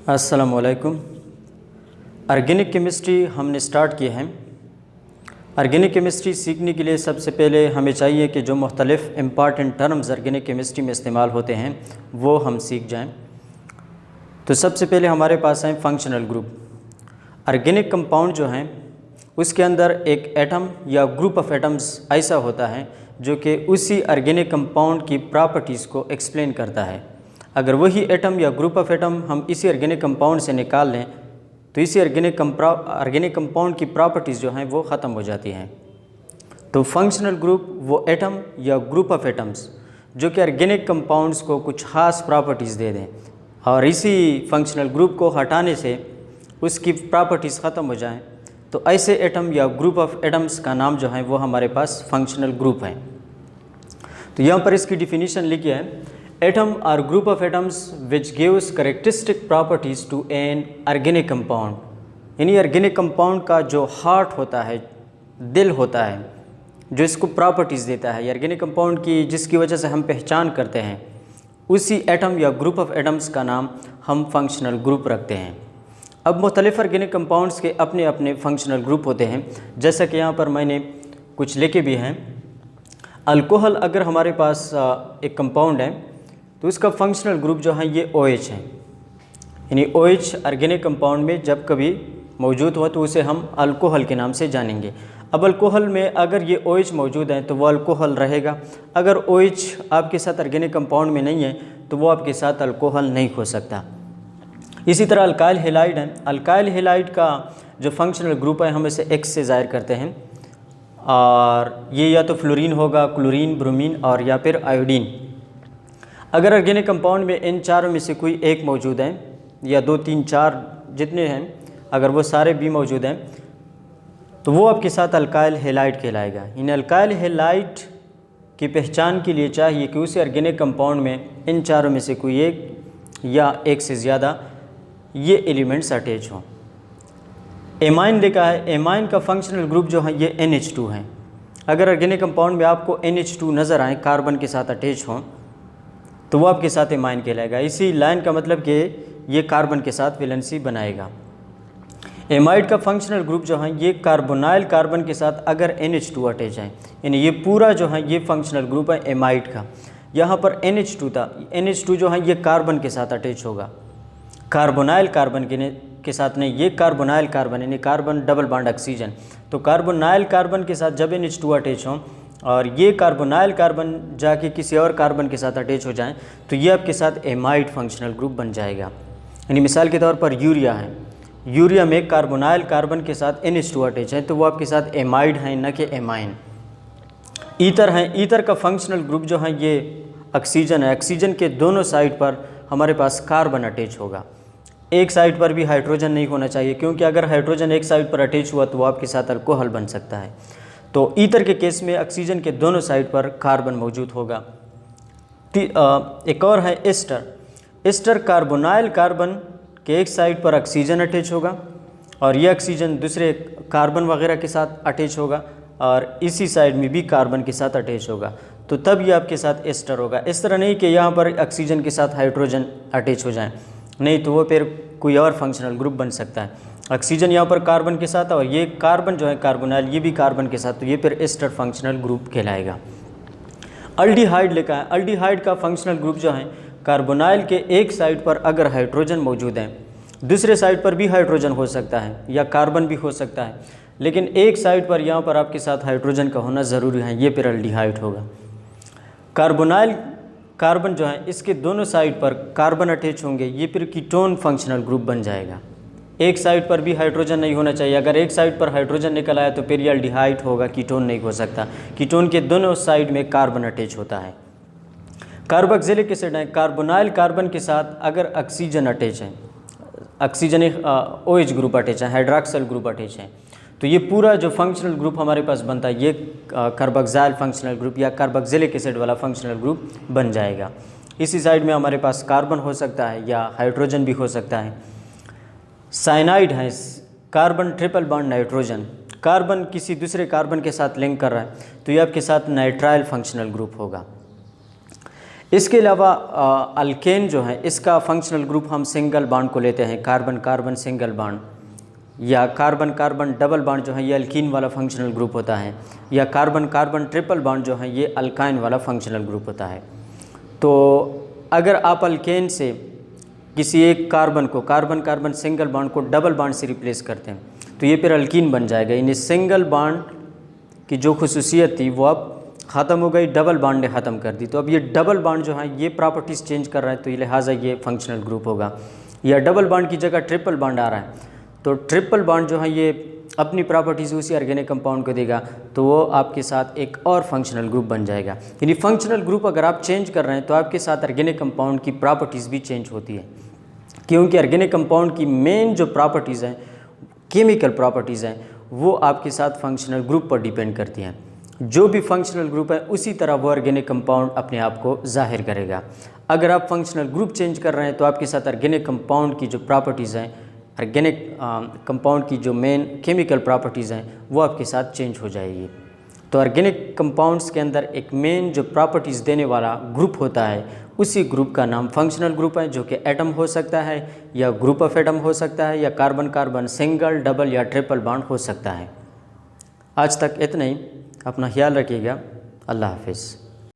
अस्सलामुअलैकुम। Organic chemistry हमने start की है। ऑर्गेनिक केमिस्ट्री सीखने के लिए सबसे पहले हमें चाहिए कि जो मुख्तलिफ़ इम्पॉर्टेंट टर्म्स ऑर्गेनिक केमिस्ट्री में इस्तेमाल होते हैं वो हम सीख जाएं। तो सबसे पहले हमारे पास हैं फंक्शनल ग्रुप। ऑर्गेनिक कंपाउंड जो हैं उसके अंदर एक एटम या ग्रुप ऑफ एटम्स ऐसा होता है जो कि उसी ऑर्गेनिक कंपाउंड की प्रॉपर्टीज़ को एक्सप्लेन करता है। अगर वही एटम या ग्रुप ऑफ एटम हम इसी ऑर्गेनिक कंपाउंड से निकाल लें तो इसी ऑर्गेनिक कंपाउंड की प्रॉपर्टीज़ जो हैं वो ख़त्म हो जाती हैं। तो फंक्शनल ग्रुप वो एटम या ग्रुप ऑफ एटम्स जो कि ऑर्गेनिक कंपाउंड्स को कुछ ख़ास प्रॉपर्टीज़ दे दें और इसी फंक्शनल ग्रुप को हटाने से उसकी प्रॉपर्टीज़ ख़त्म हो जाएं, तो ऐसे एटम या ग्रुप ऑफ एटम्स का नाम जो है वो हमारे पास फंक्शनल ग्रुप है। तो यहाँ पर इसकी डिफिनीशन लिखी है, atom or group of atoms which gives characteristic properties to an organic compound. यानी ऑर्गेनिक कंपाउंड का जो हार्ट होता है, दिल होता है, जो इसको प्रॉपर्टीज़ देता है, ऑर्गेनिक कंपाउंड की जिसकी वजह से हम पहचान करते हैं, उसी एटम या ग्रुप ऑफ एटम्स का नाम हम फंक्शनल ग्रुप रखते हैं। अब मुख्तलिफ़ ऑर्गेनिक कंपाउंड्स के अपने अपने फंक्शनल ग्रुप होते हैं, जैसा कि यहाँ पर मैंने कुछ लिखे भी हैं। अल्कोहल अगर हमारे पास एक कंपाउंड है तो उसका फंक्शनल ग्रुप जो है ये OH है। यानी OH ऑर्गेनिक कंपाउंड में जब कभी मौजूद हो तो उसे हम अल्कोहल के नाम से जानेंगे। अब अल्कोहल में अगर ये OH मौजूद है तो वो अल्कोहल रहेगा। अगर OH आपके साथ ऑर्गेनिक कंपाउंड में नहीं है तो वो आपके साथ अल्कोहल नहीं हो सकता। इसी तरह अल्काइल हैलाइड है। अल्काइल हैलाइड का जो फंक्शनल ग्रुप है हम इसे X से ज़ाहिर करते हैं और ये या तो फ्लोरीन होगा, क्लोरीन, ब्रोमीन और या फिर आयोडीन। अगर ऑर्गेनिक कंपाउंड में इन चारों में से कोई एक मौजूद है या 2, 3, 4 जितने हैं, अगर वो सारे भी मौजूद हैं तो वो आपके साथ अल्काइल हैलाइड कहलाएगा। इन अल्काइल हैलाइड की पहचान के लिए चाहिए कि उसी ऑर्गेनिक कंपाउंड में इन चारों में से कोई एक या एक से ज़्यादा ये एलिमेंट्स अटैच हों। एमाइन लिखा है। एमाइन का फंक्शनल ग्रुप जो है ये NH2 है। अगर ऑर्गेनिक कंपाउंड में आपको NH2 नज़र आए कार्बन के साथ अटैच हों तो वो आपके साथ एमाइन कहलाएगा। इसी लाइन का मतलब कि ये कार्बन के साथ वैलेंसी बनाएगा। एमाइड का फंक्शनल ग्रुप जो है ये कार्बोनाइल कार्बन के साथ अगर NH2 अटैच है, यानी ये पूरा जो है ये फंक्शनल ग्रुप है एमाइड का। यहाँ पर NH2 था, NH2 जो है ये कार्बन के साथ अटैच होगा, कार्बोनाइल कार्बन के साथ नहीं। ये कार्बोनाइल कार्बन यानी कार्बन डबल बॉन्ड ऑक्सीजन। तो कार्बोनाइल कार्बन के साथ जब NH2 अटैच हों और ये कार्बोनाइल कार्बन जाके किसी और कार्बन के साथ अटैच हो जाएं तो ये आपके साथ एमाइड फंक्शनल ग्रुप बन जाएगा। यानी मिसाल के तौर पर यूरिया है। यूरिया में कार्बोनाइल कार्बन के साथ NH2 अटैच है तो वो आपके साथ एमाइड हैं, न कि एमाइन। ईथर हैं। ईथर का फंक्शनल ग्रुप जो है ये ऑक्सीजन है। ऑक्सीजन के दोनों साइड पर हमारे पास कार्बन अटैच होगा। एक साइड पर भी हाइड्रोजन नहीं होना चाहिए, क्योंकि अगर हाइड्रोजन एक साइड पर अटैच हुआ तो वो आपके साथ अल्कोहल बन सकता है। तो ईथर के केस में ऑक्सीजन के दोनों साइड पर कार्बन मौजूद होगा। एक और है एस्टर। एस्टर कार्बोनाइल कार्बन के एक साइड पर ऑक्सीजन अटैच होगा और ये ऑक्सीजन दूसरे कार्बन वगैरह के साथ अटैच होगा और इसी साइड में भी कार्बन के साथ अटैच होगा, तो तब ये आपके साथ एस्टर होगा। इस तरह नहीं कि यहाँ पर ऑक्सीजन के साथ हाइड्रोजन अटैच हो जाए, नहीं तो वो फिर कोई और फंक्शनल ग्रुप बन सकता है। ऑक्सीजन यहाँ पर कार्बन के साथ और ये कार्बन जो है कार्बोनाइल ये भी कार्बन के साथ, तो ये फिर एस्टर फंक्शनल ग्रुप कहलाएगा। अल्डिहाइड लिखा है। अल्डिहाइड का फंक्शनल ग्रुप जो है कार्बोनाइल के एक साइड पर अगर हाइड्रोजन मौजूद है, दूसरे साइड पर भी हाइड्रोजन हो सकता है या कार्बन भी हो सकता है, लेकिन एक साइड पर यहाँ पर आपके साथ हाइड्रोजन का होना ज़रूरी है, ये फिर अल्डिहाइड होगा। कार्बोनाइल कार्बन जो है इसके दोनों साइड पर कार्बन अटैच होंगे, ये फिर कीटोन फंक्शनल ग्रुप बन जाएगा। एक साइड पर भी हाइड्रोजन नहीं होना चाहिए। अगर एक साइड पर हाइड्रोजन निकल आया तो फिर ये अल्डिहाइड होगा, कीटोन नहीं हो सकता। कीटोन के दोनों साइड में कार्बन अटैच होता है। कार्बोक्सिलिक एसिड है। कार्बोनाइल कार्बन के साथ अगर ऑक्सीजन अटैच है, ऑक्सीजन एक OH ग्रुप अटैच है, हाइड्रॉक्सिल ग्रुप अटैच है, तो ये पूरा जो फंक्शनल ग्रुप हमारे पास बनता है ये कार्बोक्सिल फंक्शनल ग्रुप या कार्बोक्सिलिक एसिड वाला फंक्शनल ग्रुप बन जाएगा। इसी साइड में हमारे पास कार्बन हो सकता है या हाइड्रोजन भी हो सकता है। साइनाइड है। Carbon triple bond nitrogen. Carbon किसी दूसरे कार्बन के साथ लिंक कर रहा है तो ये आपके साथ नाइट्राइल फंक्शनल ग्रुप होगा। इसके अलावा अल्केन जो है इसका फंक्शनल ग्रुप हम सिंगल बॉन्ड को लेते हैं, कार्बन कार्बन सिंगल बॉन्ड, या कार्बन कार्बन डबल बॉन्ड जो है ये अल्कीन वाला फंक्शनल ग्रुप होता है, या कार्बन कार्बन ट्रिपल बॉन्ड जो है ये अल्काइन वाला फंक्शनल ग्रुप होता है। तो अगर आप अल्केन से किसी एक कार्बन को कार्बन कार्बन सिंगल बॉन्ड को डबल बॉन्ड से रिप्लेस करते हैं तो ये फिर अल्कीन बन जाएगा। यानी सिंगल बॉन्ड की जो खुसूसियत थी वो अब ख़त्म हो गई, डबल बॉन्ड ने ख़त्म कर दी। तो अब ये डबल बॉन्ड जो है ये प्रॉपर्टीज़ चेंज कर रहा है, तो ये लिहाजा ये फंक्शनल ग्रुप होगा। या डबल बॉन्ड की जगह ट्रिपल बॉन्ड आ रहा है तो ट्रिपल बॉन्ड जो है ये अपनी प्रॉपर्टीज़ उसी ऑर्गेनिक कंपाउंड को देगा, तो वो आपके साथ एक और फंक्शनल ग्रुप बन जाएगा। यानी फंक्शनल ग्रुप अगर आप चेंज कर रहे हैं तो आपके साथ ऑर्गेनिक कंपाउंड की प्रॉपर्टीज़ भी चेंज होती है, क्योंकि ऑर्गेनिक कंपाउंड की मेन जो प्रॉपर्टीज़ हैं, केमिकल प्रॉपर्टीज़ हैं, वो आपके साथ फंक्शनल ग्रुप पर डिपेंड करती हैं। जो भी फंक्शनल ग्रुप है उसी तरह वो ऑर्गेनिक कंपाउंड अपने आप को जाहिर करेगा। अगर आप फंक्शनल ग्रुप चेंज कर रहे हैं तो आपके साथ ऑर्गेनिक कंपाउंड की जो प्रॉपर्टीज़ हैं, ऑर्गेनिक कंपाउंड की जो मेन केमिकल प्रॉपर्टीज़ हैं वो आपके साथ चेंज हो जाएगी। तो ऑर्गेनिक कंपाउंड्स के अंदर एक मेन जो प्रॉपर्टीज़ देने वाला ग्रुप होता है उसी ग्रुप का नाम फंक्शनल ग्रुप है, जो कि एटम हो सकता है या ग्रुप ऑफ एटम हो सकता है या कार्बन कार्बन सिंगल डबल या ट्रिपल बॉन्ड हो सकता है। आज तक इतना ही, अपना ख्याल रखिएगा। अल्लाह हाफिज़।